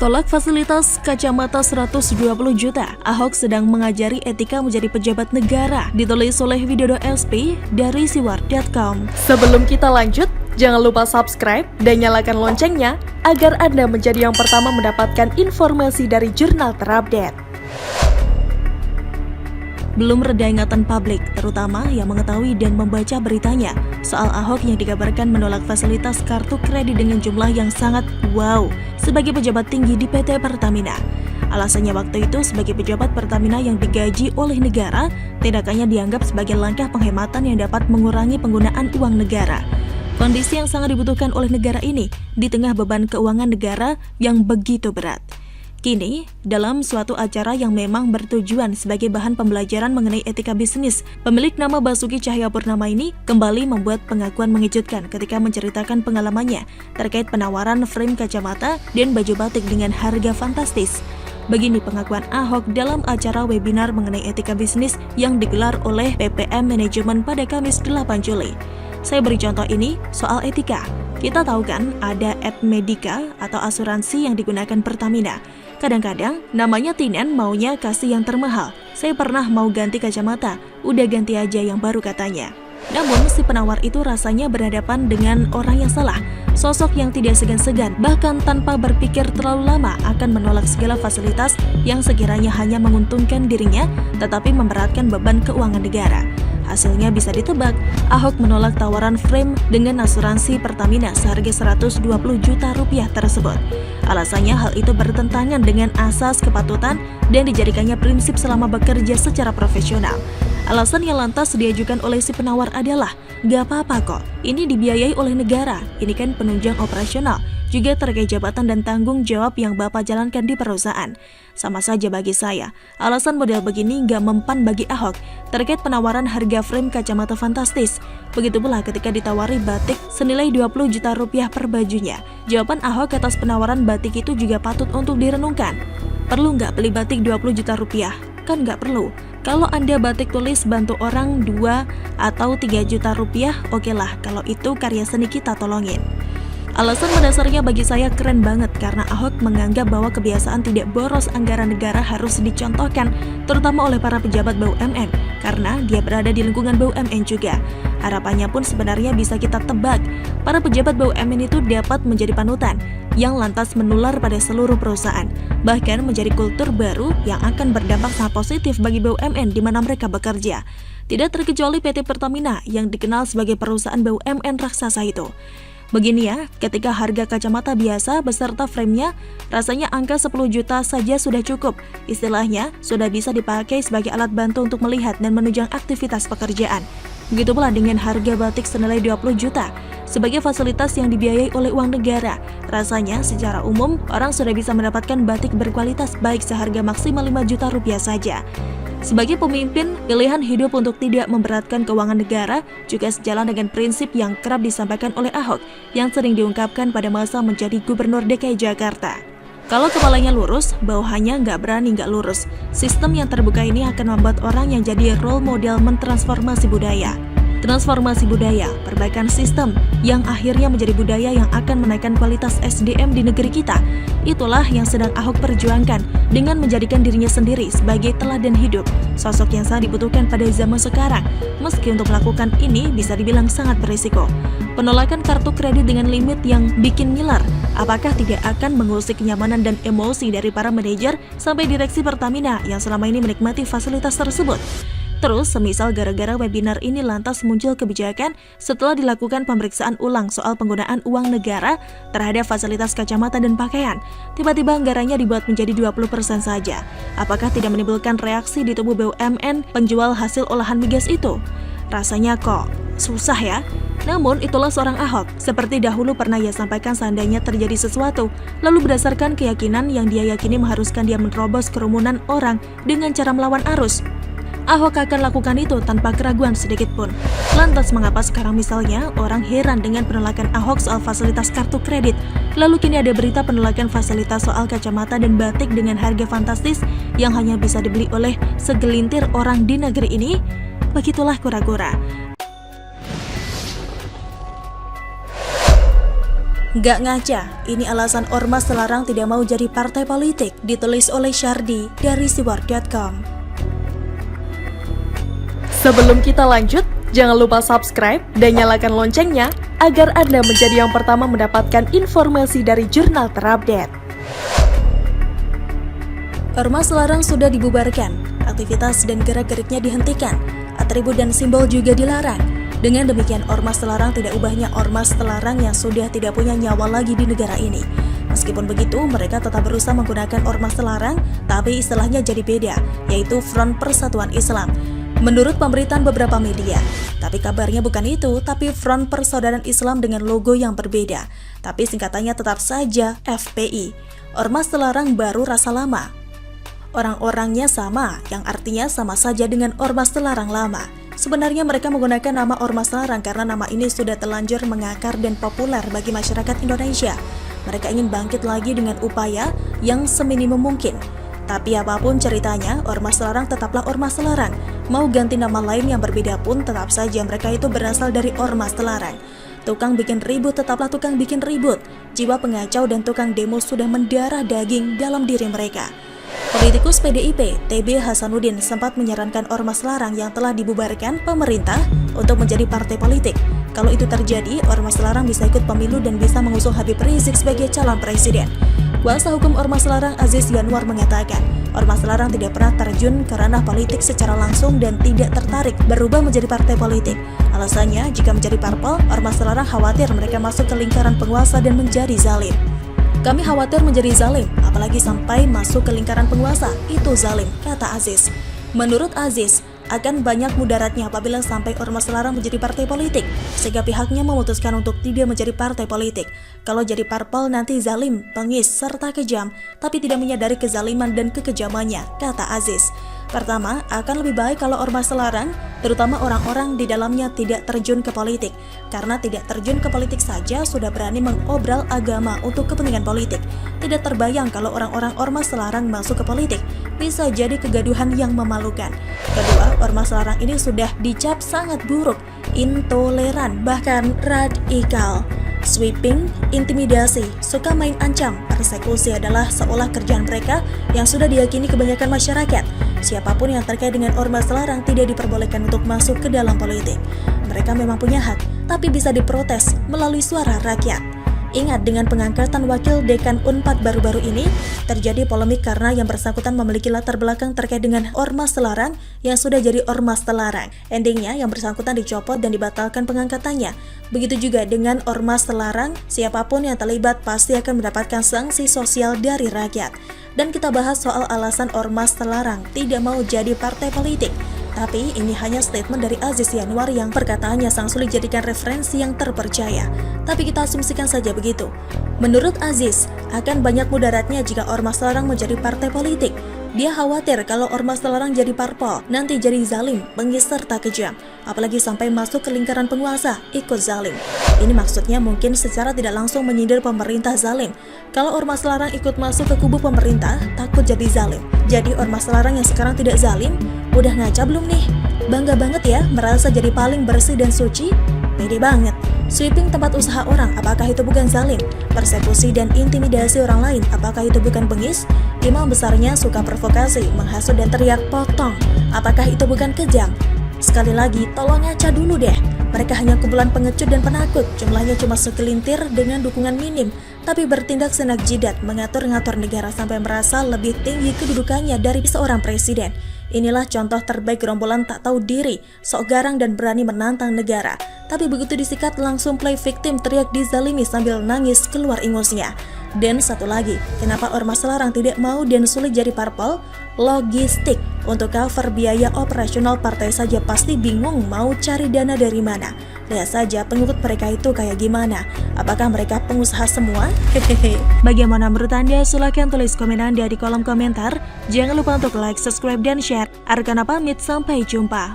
Tolak fasilitas kacamata 120 juta, Ahok sedang mengajari etika menjadi pejabat negara, ditulis oleh Widodo SP dari siwar.com. Sebelum kita lanjut, jangan lupa subscribe dan nyalakan loncengnya agar Anda menjadi yang pertama mendapatkan informasi dari jurnal terupdate. Belum reda ingatan publik, terutama yang mengetahui dan membaca beritanya soal Ahok yang dikabarkan menolak fasilitas kartu kredit dengan jumlah yang sangat wow sebagai pejabat tinggi di PT Pertamina. Alasannya waktu itu sebagai pejabat Pertamina yang digaji oleh negara, tindakannya dianggap sebagai langkah penghematan yang dapat mengurangi penggunaan uang negara. Kondisi yang sangat dibutuhkan oleh negara ini di tengah beban keuangan negara yang begitu berat. Kini, dalam suatu acara yang memang bertujuan sebagai bahan pembelajaran mengenai etika bisnis, pemilik nama Basuki Cahayapurnama ini kembali membuat pengakuan mengejutkan ketika menceritakan pengalamannya terkait penawaran frame kacamata dan baju batik dengan harga fantastis. Begini pengakuan Ahok dalam acara webinar mengenai etika bisnis yang digelar oleh PPM Manajemen pada Kamis 8 Juli. Saya beri contoh ini soal etika. Kita tahu kan ada Medika atau asuransi yang digunakan Pertamina. Kadang-kadang namanya Tinen maunya kasih yang termahal. Saya pernah mau ganti kacamata, udah ganti aja yang baru katanya. Namun si penawar itu rasanya berhadapan dengan orang yang salah. Sosok yang tidak segan-segan, bahkan tanpa berpikir terlalu lama akan menolak segala fasilitas yang sekiranya hanya menguntungkan dirinya, tetapi memberatkan beban keuangan negara. Hasilnya bisa ditebak, Ahok menolak tawaran frame dengan asuransi Pertamina seharga 120 juta rupiah tersebut. Alasannya hal itu bertentangan dengan asas kepatutan dan dijadikannya prinsip selama bekerja secara profesional. Alasan yang lantas diajukan oleh si penawar adalah, gak apa-apa kok, ini dibiayai oleh negara, ini kan penunjang operasional, juga terkait jabatan dan tanggung jawab yang Bapak jalankan di perusahaan. Sama saja bagi saya, alasan model begini gak mempan bagi Ahok terkait penawaran harga frame kacamata fantastis. Begitu pula ketika ditawari batik senilai 20 juta rupiah per bajunya. Jawaban Ahok atas penawaran batik itu juga patut untuk direnungkan. Perlu nggak beli batik 20 juta rupiah? Kan nggak perlu. Kalau Anda batik tulis bantu orang 2 atau 3 juta rupiah, oke lah, kalau itu karya seni kita tolongin. Alasan mendasarnya bagi saya keren banget karena Ahok menganggap bahwa kebiasaan tidak boros anggaran negara harus dicontohkan, terutama oleh para pejabat BUMN, karena dia berada di lingkungan BUMN juga. Harapannya pun sebenarnya bisa kita tebak, para pejabat BUMN itu dapat menjadi panutan yang lantas menular pada seluruh perusahaan, bahkan menjadi kultur baru yang akan berdampak sangat positif bagi BUMN di mana mereka bekerja. Tidak terkecuali PT Pertamina yang dikenal sebagai perusahaan BUMN raksasa itu. Begini ya, ketika harga kacamata biasa beserta frame-nya, rasanya angka 10 juta saja sudah cukup. Istilahnya, sudah bisa dipakai sebagai alat bantu untuk melihat dan menunjang aktivitas pekerjaan. Begitu pula dengan harga batik senilai 20 juta. Sebagai fasilitas yang dibiayai oleh uang negara, rasanya secara umum orang sudah bisa mendapatkan batik berkualitas baik seharga maksimal 5 juta rupiah saja. Sebagai pemimpin, pilihan hidup untuk tidak memberatkan keuangan negara juga sejalan dengan prinsip yang kerap disampaikan oleh Ahok yang sering diungkapkan pada masa menjadi Gubernur DKI Jakarta. Kalau kepalanya lurus, bawahannya nggak berani nggak lurus. Sistem yang terbuka ini akan membuat orang yang jadi role model mentransformasi budaya. Transformasi budaya, perbaikan sistem yang akhirnya menjadi budaya yang akan menaikkan kualitas SDM di negeri kita. Itulah yang sedang Ahok perjuangkan dengan menjadikan dirinya sendiri sebagai teladan hidup, sosok yang sangat dibutuhkan pada zaman sekarang. Meski untuk melakukan ini bisa dibilang sangat berisiko. Penolakan kartu kredit dengan limit yang bikin ngiler, apakah tidak akan mengusik kenyamanan dan emosi dari para manajer sampai direksi Pertamina yang selama ini menikmati fasilitas tersebut? Terus, semisal gara-gara webinar ini lantas muncul kebijakan setelah dilakukan pemeriksaan ulang soal penggunaan uang negara terhadap fasilitas kacamata dan pakaian, tiba-tiba anggarannya dibuat menjadi 20% saja. Apakah tidak menimbulkan reaksi di tubuh BUMN penjual hasil olahan migas itu? Rasanya kok susah ya? Namun itulah seorang Ahok, seperti dahulu pernah ia sampaikan seandainya terjadi sesuatu, lalu berdasarkan keyakinan yang dia yakini mengharuskan dia menerobos kerumunan orang dengan cara melawan arus. Ahok akan lakukan itu tanpa keraguan sedikit pun. Lantas mengapa sekarang misalnya orang heran dengan penolakan Ahok soal fasilitas kartu kredit, lalu kini ada berita penolakan fasilitas soal kacamata dan batik dengan harga fantastis yang hanya bisa dibeli oleh segelintir orang di negeri ini? Begitulah kura-kura. Nggak ngaca, ini alasan Ormas Selarang tidak mau jadi partai politik, ditulis oleh Syardi dari siwar.com. Sebelum kita lanjut, jangan lupa subscribe dan nyalakan loncengnya agar Anda menjadi yang pertama mendapatkan informasi dari jurnal terupdate. Ormas Selarang sudah dibubarkan, aktivitas dan gerak-geriknya dihentikan, atribut dan simbol juga dilarang. Dengan demikian, Ormas Selarang tidak ubahnya Ormas Selarang yang sudah tidak punya nyawa lagi di negara ini. Meskipun begitu, mereka tetap berusaha menggunakan Ormas Selarang, tapi istilahnya jadi beda, yaitu Front Persatuan Islam. Menurut pemberitaan beberapa media, tapi kabarnya bukan itu, tapi Front Persaudaraan Islam dengan logo yang berbeda. Tapi singkatannya tetap saja FPI. Ormas Selarang baru rasa lama. Orang-orangnya sama, yang artinya sama saja dengan Ormas Selarang lama. Sebenarnya mereka menggunakan nama Ormas Selarang karena nama ini sudah terlanjur mengakar dan populer bagi masyarakat Indonesia. Mereka ingin bangkit lagi dengan upaya yang seminimum mungkin. Tapi apapun ceritanya, Ormas Selarang tetaplah Ormas Selarang. Mau ganti nama lain yang berbeda pun tetap saja mereka itu berasal dari Ormas Selarang. Tukang bikin ribut tetaplah tukang bikin ribut. Jiwa pengacau dan tukang demo sudah mendarah daging dalam diri mereka. Politikus PDIP, TB Hasanuddin sempat menyarankan Ormas Selarang yang telah dibubarkan pemerintah untuk menjadi partai politik. Kalau itu terjadi, Ormas Selarang bisa ikut pemilu dan bisa mengusung Habib Rizik sebagai calon presiden. Kuasa hukum Ormas Selarang Aziz Yanwar mengatakan, Ormas Selarang tidak pernah terjun ke ranah politik secara langsung dan tidak tertarik berubah menjadi partai politik. Alasannya, jika menjadi parpol, Ormas Selarang khawatir mereka masuk ke lingkaran penguasa dan menjadi zalim. Kami khawatir menjadi zalim, apalagi sampai masuk ke lingkaran penguasa, itu zalim, kata Aziz. Menurut Aziz, akan banyak mudaratnya apabila sampai Ormas Selarang menjadi partai politik, sehingga pihaknya memutuskan untuk tidak menjadi partai politik. Kalau jadi parpol nanti zalim, bengis, serta kejam, tapi tidak menyadari kezaliman dan kekejamannya, kata Aziz. Pertama, akan lebih baik kalau Ormas Selarang, terutama orang-orang di dalamnya tidak terjun ke politik. Karena tidak terjun ke politik saja sudah berani mengobral agama untuk kepentingan politik. Tidak terbayang kalau orang-orang Ormas Selarang masuk ke politik. Bisa jadi kegaduhan yang memalukan. Kedua, Ormas Selarang ini sudah dicap sangat buruk, intoleran, bahkan radikal. Sweeping, intimidasi, suka main ancam, persekusi adalah seolah kerjaan mereka yang sudah diyakini kebanyakan masyarakat. Siapapun yang terkait dengan Ormas Selarang tidak diperbolehkan untuk masuk ke dalam politik. Mereka memang punya hak, tapi bisa diprotes melalui suara rakyat. Ingat, dengan pengangkatan wakil dekan UNPAD baru-baru ini, terjadi polemik karena yang bersangkutan memiliki latar belakang terkait dengan Ormas Selarang yang sudah jadi Ormas Selarang. Endingnya, yang bersangkutan dicopot dan dibatalkan pengangkatannya. Begitu juga dengan Ormas Selarang, siapapun yang terlibat pasti akan mendapatkan sanksi sosial dari rakyat. Dan kita bahas soal alasan Ormas Selarang tidak mau jadi partai politik. Tapi ini hanya statement dari Aziz Yanwar yang perkataannya sang sulit jadikan referensi yang terpercaya. Tapi kita asumsikan saja begitu. Menurut Aziz, akan banyak mudaratnya jika Ormas Selarang menjadi partai politik. Dia khawatir kalau Ormas Selarang jadi parpol, nanti jadi zalim, bengis serta kejam. Apalagi sampai masuk ke lingkaran penguasa, ikut zalim. Ini maksudnya mungkin secara tidak langsung menyindir pemerintah zalim. Kalau Ormas Selarang ikut masuk ke kubu pemerintah, takut jadi zalim. Jadi Ormas Selarang yang sekarang tidak zalim, udah ngaca belum nih? Bangga banget ya, merasa jadi paling bersih dan suci? Pede banget. Sweeping tempat usaha orang, apakah itu bukan zalim? Persekusi dan intimidasi orang lain, apakah itu bukan bengis? Imam besarnya suka provokasi, menghasut dan teriak potong, apakah itu bukan kejam? Sekali lagi, tolong ngaca dulu deh. Mereka hanya kumpulan pengecut dan penakut, jumlahnya cuma segelintir dengan dukungan minim, tapi bertindak senak jidat, mengatur-ngatur negara sampai merasa lebih tinggi kedudukannya dari seorang presiden. Inilah contoh terbaik gerombolan tak tahu diri, sok garang dan berani menantang negara. Tapi begitu disikat langsung play victim, teriak dizalimi sambil nangis keluar ingusnya. Dan satu lagi, kenapa Ormas Selarang tidak mau dan sulit jadi parpol? Logistik. Untuk cover biaya operasional partai saja pasti bingung mau cari dana dari mana. Lihat saja pengikut mereka itu kayak gimana. Apakah mereka pengusaha semua? Hehehe. Bagaimana menurut Anda? Silahkan tulis komen Anda di kolom komentar. Jangan lupa untuk like, subscribe, dan share. Arkana pamit, sampai jumpa.